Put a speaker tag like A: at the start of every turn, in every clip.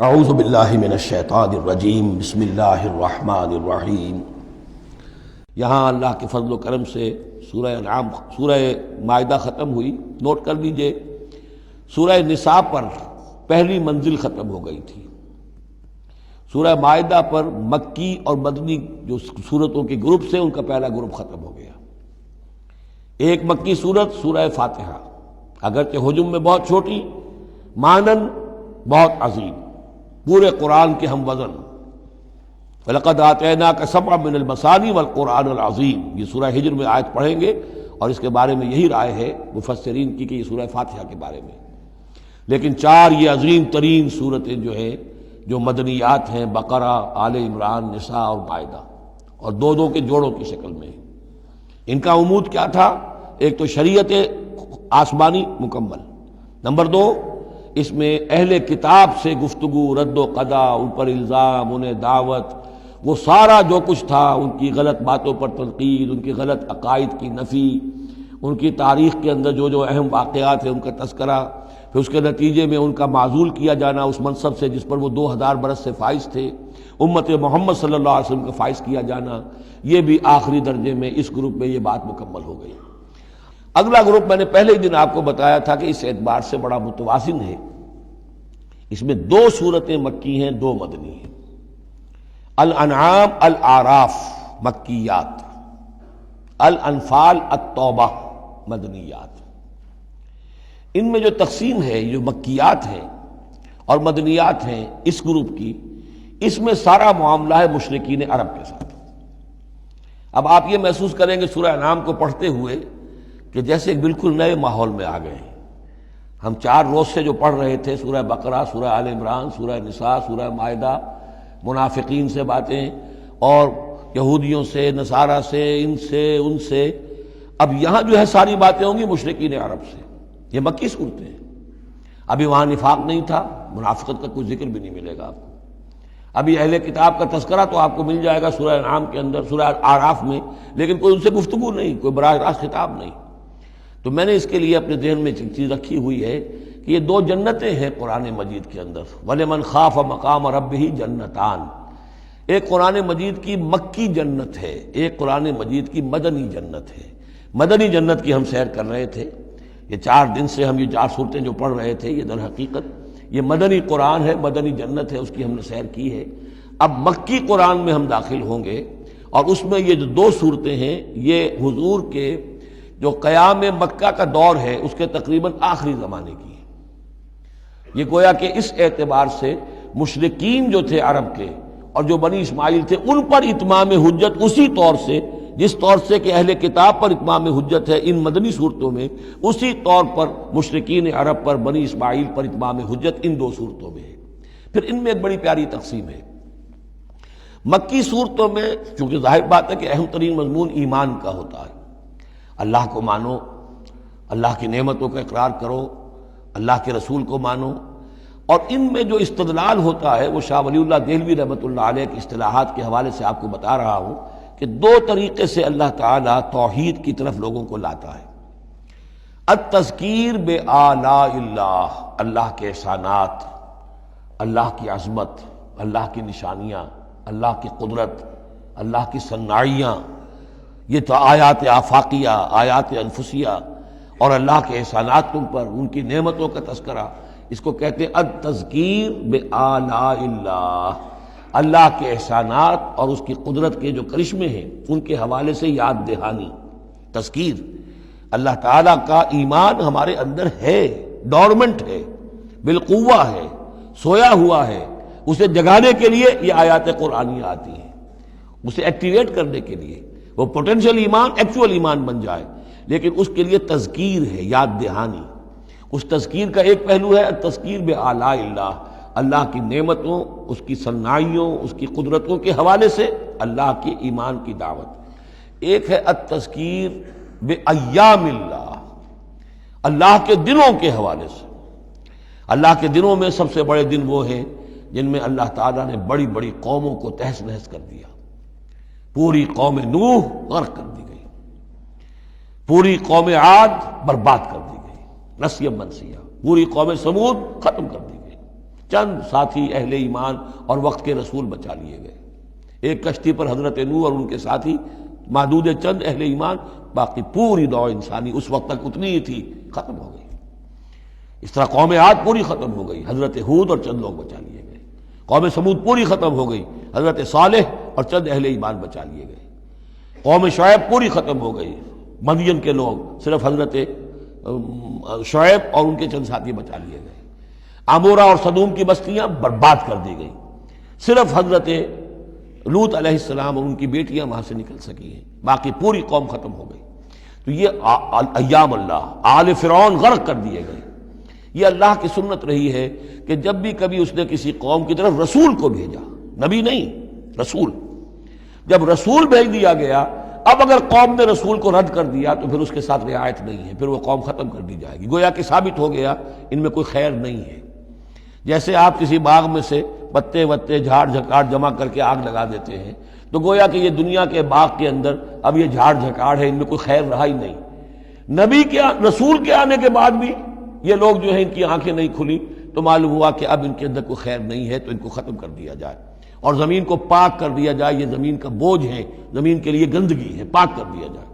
A: اعوذ باللہ من الشیطان الرجیم بسم اللہ الرحمن الرحیم۔ یہاں اللہ کے فضل و کرم سے سورہ انعام سورہ مائدہ ختم ہوئی۔ نوٹ کر لیجئے سورہ نساء پر پہلی منزل ختم ہو گئی تھی۔ سورہ مائدہ پر مکی اور مدنی جو سورتوں کے گروپ سے ان کا پہلا گروپ ختم ہو گیا۔ ایک مکی سورت سورہ فاتحہ، اگرچہ حجم میں بہت چھوٹی، مانن بہت عظیم، پورے قرآن کے ہم وزن۔ وَلَقَدْ آتَيْنَاكَ سَبْعًا مِّنَ الْمَثَانِي وَالْقُرْآنِ الْعَظِيمِ، یہ سورہ ہجر میں آیت پڑھیں گے اور اس کے بارے میں یہی رائے ہے مفسرین کی کہ یہ سورہ فاتحہ کے بارے میں۔ لیکن چار یہ عظیم ترین سورتیں جو ہیں جو مدنیات ہیں، بقرہ، آل عمران، نساء اور مائدہ، اور دو دو کے جوڑوں کی شکل میں۔ ان کا عمود کیا تھا؟ ایک تو شریعت آسمانی مکمل، نمبر دو اس میں اہل کتاب سے گفتگو، رد و قضا، ان پر الزام، انہیں دعوت، وہ سارا جو کچھ تھا، ان کی غلط باتوں پر تنقید، ان کی غلط عقائد کی نفی، ان کی تاریخ کے اندر جو جو اہم واقعات ہیں ان کا تذکرہ، پھر اس کے نتیجے میں ان کا معزول کیا جانا اس منصب سے جس پر وہ 2000 برس سے فائز تھے، امت محمد صلی اللہ علیہ وسلم کا فائز کیا جانا، یہ بھی آخری درجے میں اس گروپ میں یہ بات مکمل ہو گئی۔ اگلا گروپ میں نے پہلے ہی دن آپ کو بتایا تھا کہ اس اعتبار سے بڑا متوازن ہے، اس میں دو سورتیں مکی ہیں، دو مدنی ہیں۔ الانعام الاعراف مکیات، الانفال التوبہ مدنیات۔ ان میں جو تقسیم ہے، جو مکیات ہیں اور مدنیات ہیں اس گروپ کی، اس میں سارا معاملہ ہے مشرکین عرب کے ساتھ۔ اب آپ یہ محسوس کریں گے سورہ انعام کو پڑھتے ہوئے کہ جیسے ایک بالکل نئے ماحول میں آ گئے ہیں۔ ہم 4 روز سے جو پڑھ رہے تھے سورہ بقرہ، سورہ آل عمران، سورہ نساء، سورہ مائدہ، منافقین سے باتیں اور یہودیوں سے، نصارہ سے، ان سے ان سے، اب یہاں جو ہے ساری باتیں ہوں گی مشرکین عرب سے۔ یہ مکی صورتیں ہیں۔ ابھی وہاں نفاق نہیں تھا، منافقت کا کوئی ذکر بھی نہیں ملے گا آپ کو۔ ابھی اہل کتاب کا تذکرہ تو آپ کو مل جائے گا سورہ انعام کے اندر، سورہ اعراف میں، لیکن کوئی ان سے گفتگو نہیں، کوئی براہ راست خطاب نہیں۔ تو میں نے اس کے لیے اپنے ذہن میں ایک چیز رکھی ہوئی ہے کہ یہ 2 جنتیں ہیں قرآن مجید کے اندر۔ وَلِمَنْ خَافَ مَقَامَ رَبِّهِ جنتان، ایک قرآن مجید کی مکی جنت ہے، ایک قرآن مجید کی مدنی جنت ہے۔ مدنی جنت کی ہم سیر کر رہے تھے، یہ 4 دن سے ہم یہ 4 صورتیں جو پڑھ رہے تھے، یہ در حقیقت یہ مدنی قرآن ہے، مدنی جنت ہے، اس کی ہم نے سیر کی ہے۔ اب مکی قرآن میں ہم داخل ہوں گے اور اس میں یہ جو 2 صورتیں ہیں یہ حضور کے جو قیام مکہ کا دور ہے اس کے تقریباً آخری زمانے کی ہے۔ یہ گویا کہ اس اعتبار سے مشرکین جو تھے عرب کے اور جو بنی اسماعیل تھے ان پر اتمام حجت اسی طور سے جس طور سے کہ اہل کتاب پر اتمام حجت ہے ان مدنی صورتوں میں، اسی طور پر مشرکین عرب پر، بنی اسماعیل پر اتمام حجت ان 2 صورتوں میں ہے۔ پھر ان میں ایک بڑی پیاری تقسیم ہے۔ مکی صورتوں میں چونکہ ظاہر بات ہے کہ اہم ترین مضمون ایمان کا ہوتا ہے، اللہ کو مانو، اللہ کی نعمتوں کا اقرار کرو، اللہ کے رسول کو مانو، اور ان میں جو استدلال ہوتا ہے وہ شاہ ولی اللہ دہلوی رحمۃ اللہ علیہ کی اصطلاحات کے حوالے سے آپ کو بتا رہا ہوں کہ 2 طریقے سے اللہ تعالیٰ توحید کی طرف لوگوں کو لاتا ہے۔ التذکیر بآلاء اللہ، اللہ کے احسانات، اللہ کی عظمت، اللہ کی نشانیاں، اللہ کی قدرت، اللہ کی صناعیاں، یہ تو آیات آفاقیہ، آیات انفسیہ، اور اللہ کے احسانات تم پر، ان کی نعمتوں کا تذکرہ، اس کو کہتے ہیں التذکیر بآلاء اللہ، اللہ کے احسانات اور اس کی قدرت کے جو کرشمے ہیں ان کے حوالے سے یاد دہانی، تذکیر۔ اللہ تعالیٰ کا ایمان ہمارے اندر ہے، ڈورمنٹ ہے، بالقوہ ہے، سویا ہوا ہے، اسے جگانے کے لیے یہ آیات قرآنیہ آتی ہیں، اسے ایکٹیویٹ کرنے کے لیے وہ پوٹینشیل ایمان ایکچوئل ایمان بن جائے، لیکن اس کے لیے تذکیر ہے، یاد دہانی۔ اس تذکیر کا ایک پہلو ہے التذکیر بآلاء اللہ، اللہ کی نعمتوں، اس کی صناعیوں، اس کی قدرتوں کے حوالے سے اللہ کے ایمان کی دعوت۔ ایک ہے التذکیر بایام اللہ، اللہ کے دنوں کے حوالے سے۔ اللہ کے دنوں میں سب سے بڑے دن وہ ہیں جن میں اللہ تعالیٰ نے بڑی بڑی قوموں کو تہس نہس کر دیا۔ پوری قوم نوح غرق کر دی گئی، پوری قوم عاد برباد کر دی گئی، نسیا منسیا، پوری قوم سمود ختم کر دی گئی، چند ساتھی اہل ایمان اور وقت کے رسول بچا لیے گئے. ایک کشتی پر حضرت نوح اور ان کے ساتھی، محدود چند اہل ایمان، باقی پوری نوع انسانی اس وقت تک اتنی ہی تھی، ختم ہو گئی. اس طرح قوم عاد پوری ختم ہو گئی، حضرت ہود اور چند لوگ بچا لیے گئے. قوم سمود پوری ختم ہو گئی، حضرت صالح اور چند اہل ایمان بچا لیے گئے. قوم شعیب پوری ختم ہو گئی، مدین کے لوگ، صرف حضرت شعیب اور ان کے چند ساتھی بچا لیے گئے. عمورہ اور صدوم کی بستیاں برباد کر دی گئی، صرف حضرت لوط علیہ السلام اور ان کی بیٹیاں وہاں سے نکل سکی ہیں، باقی پوری قوم ختم ہو گئی. تو یہ ایام اللہ، آل فرعون غرق کر دیے گئے. یہ اللہ کی سنت رہی ہے کہ جب بھی کبھی اس نے کسی قوم کی طرف رسول کو بھیجا، نبی نہیں رسول، جب رسول بھیج دیا گیا، اب اگر قوم نے رسول کو رد کر دیا تو پھر اس کے ساتھ رعایت نہیں ہے، پھر وہ قوم ختم کر دی جائے گی. گویا کہ ثابت ہو گیا ان میں کوئی خیر نہیں ہے. جیسے آپ کسی باغ میں سے پتے وتے جھاڑ جھکاڑ جمع کر کے آگ لگا دیتے ہیں، تو گویا کہ یہ دنیا کے باغ کے اندر اب یہ جھاڑ جھکاڑ ہے، ان میں کوئی خیر رہا ہی نہیں. نبی کے رسول کے آنے کے بعد بھی یہ لوگ جو ہیں ان کی آنکھیں نہیں کھلی تو معلوم ہوا کہ اب ان کے اندر کوئی خیر نہیں ہے، تو ان کو ختم کر دیا جائے اور زمین کو پاک کر دیا جائے. یہ زمین کا بوجھ ہے، زمین کے لیے گندگی ہے، پاک کر دیا جائے.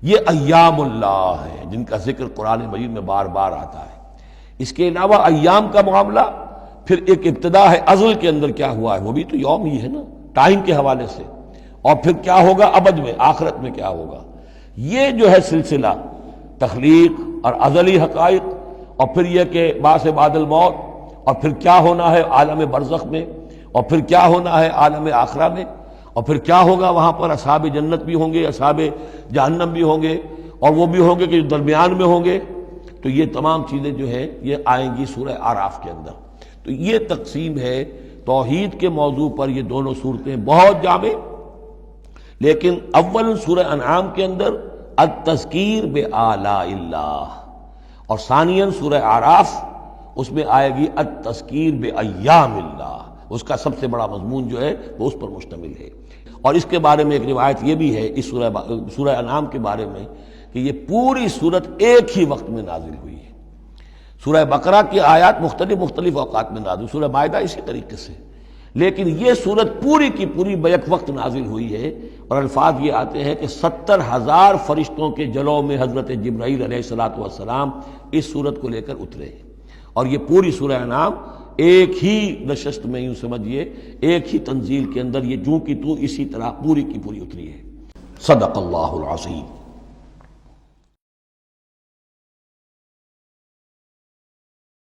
A: یہ ایام اللہ ہے جن کا ذکر قرآن مجید میں بار بار آتا ہے. اس کے علاوہ ایام کا معاملہ پھر ایک ابتدا ہے، ازل کے اندر کیا ہوا ہے وہ بھی تو یوم ہی ہے نا، ٹائم کے حوالے سے، اور پھر کیا ہوگا ابد میں، آخرت میں کیا ہوگا. یہ جو ہے سلسلہ تخلیق اور ازلی حقائق، اور پھر یہ کہ بعث بعد الموت، اور پھر کیا ہونا ہے عالم برزخ میں، اور پھر کیا ہونا ہے عالم آخرہ میں، اور پھر کیا ہوگا وہاں پر اصحاب جنت بھی ہوں گے، اصحاب جہنم بھی ہوں گے، اور وہ بھی ہوں گے کہ جو درمیان میں ہوں گے. تو یہ تمام چیزیں جو ہیں یہ آئیں گی سورہ اعراف کے اندر. تو یہ تقسیم ہے توحید کے موضوع پر. یہ دونوں صورتیں بہت جامع، لیکن اول سورہ انعام کے اندر التذکیر بآلاء اللہ، اور ثانیاً سورہ اعراف اس میں آئے گی التذکیر بایام اللہ. اس کا سب سے بڑا مضمون جو ہے وہ اس پر مشتمل ہے. اور اس کے بارے میں ایک روایت یہ بھی ہے اس سورہ انعام کے بارے میں کہ یہ پوری سورت ایک ہی وقت میں نازل ہوئی ہے. سورہ بقرہ کی آیات مختلف اوقات میں نازل، سورہ مائدہ اسی طریقے سے، لیکن یہ سورت پوری کی پوری بیک وقت نازل ہوئی ہے. اور الفاظ یہ آتے ہیں کہ 70,000 فرشتوں کے جلوں میں حضرت جبرائیل علیہ الصلوۃ والسلام اس سورت کو لے کر اترے. اور یہ پوری سورہ انعام ایک ہی نشست میں، یوں سمجھیے ایک ہی تنزیل کے اندر یہ جوں کی تو اسی طرح پوری کی پوری اتری ہے. صدق اللہ العظیم.